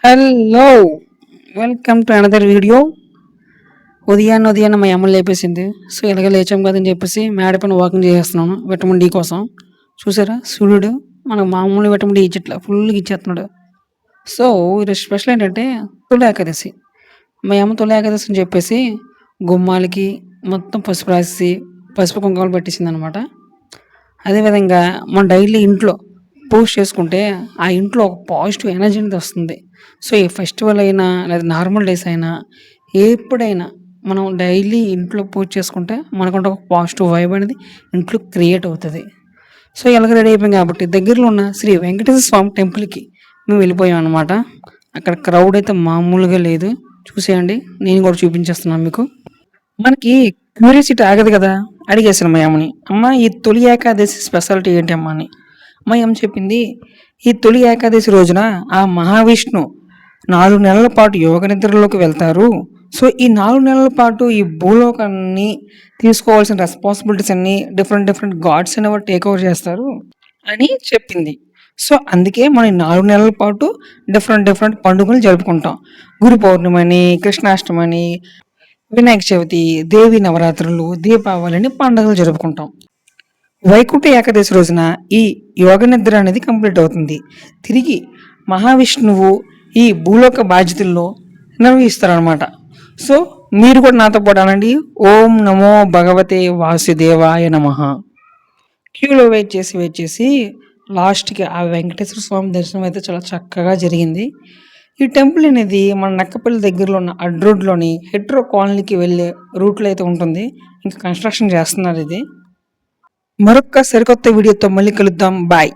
Hello, welcome to another video. ఉదయాన్నే మా అమ్మ లేపేసింది. సో ఇలాగ లేచాం కదని చెప్పేసి మేడ పైన వాకింగ్ చేసేస్తున్నాను విటమిన్ డి కోసం. చూసారా సూర్యుడు మనకు మామూలు విటమిన్ డి ఇచ్చట్లా, ఫుల్గా ఇచ్చేస్తున్నాడు. సో ఈరోజు స్పెషల్ ఏంటంటే తొలి ఏకాదశి. మా అమ్మ తొలి ఏకాదశి అని చెప్పేసి గుమ్మాలకి మొత్తం పసుపు రాసి పసుపు కుంకుమలు పెట్టేసింది అనమాట. అదేవిధంగా మన డైలీ ఇంట్లో పూజ చేసుకుంటే ఆ ఇంట్లో ఒక పాజిటివ్ ఎనర్జీ అనేది వస్తుంది. సో ఈ ఫెస్టివల్ అయినా లేదా నార్మల్ డేస్ అయినా ఎప్పుడైనా మనం డైలీ ఇంట్లో పూజ చేసుకుంటే మనకుంటే ఒక పాజిటివ్ వైబ్ అనేది ఇంట్లో క్రియేట్ అవుతుంది. సో ఇలాగ రెడీ అయిపోయాం కాబట్టి దగ్గరలో ఉన్న శ్రీ వెంకటేశ్వర స్వామి టెంపుల్కి మేము వెళ్ళిపోయాం అనమాట. అక్కడ క్రౌడ్ అయితే మామూలుగా లేదు. చూసేయండి, నేను కూడా చూపించేస్తున్నాను మీకు. మనకి క్యూరియాసిటీ ఆగదు కదా, అడిగేసాను మా అమ్మని, అమ్మ ఈ తొలి ఏకాదశి స్పెషాలిటీ ఏంటి అమ్మ అని. మా అమ్మ చెప్పింది, ఈ తొలి ఏకాదశి రోజున ఆ మహావిష్ణు 4 నెలల పాటు యోగ నిద్రలోకి వెళ్తారు. సో ఈ 4 నెలల పాటు ఈ భూలోకాన్ని తీసుకోవాల్సిన రెస్పాన్సిబిలిటీస్ అన్ని డిఫరెంట్ గాడ్స్ అనేవారు టేక్ ఓవర్ చేస్తారు అని చెప్పింది. సో అందుకే మనం ఈ 4 నెలల పాటు డిఫరెంట్ పండుగలు జరుపుకుంటాం. గురు పౌర్ణమని, కృష్ణాష్టమని, వినాయక చవితి, దేవి నవరాత్రులు, దీపావళి అని పండుగలు జరుపుకుంటాం. వైకుంఠ ఏకాదశి రోజున ఈ యోగ నిద్ర అనేది కంప్లీట్ అవుతుంది. తిరిగి మహావిష్ణువు ఈ భూలోక బాధ్యతల్లో నిర్వహిస్తారనమాట. సో మీరు కూడా నాతో పాటు అనండి, ఓం నమో భగవతే వాసుదేవాయ నమః. క్యూలో వెయిట్ చేసి లాస్ట్కి ఆ వెంకటేశ్వర స్వామి దర్శనం అయితే చాలా చక్కగా జరిగింది. ఈ టెంపుల్ అనేది మన నక్కపల్లి దగ్గరలో ఉన్న అడ్రోడ్లోని హెట్రో కాలనీకి వెళ్ళే రూట్లో అయితే ఉంటుంది. ఇంకా కన్స్ట్రక్షన్ చేస్తున్నారు ఇది. మరొక సరికొత్త వీడియోతో మళ్ళీ కలుద్దాం. బాయ్.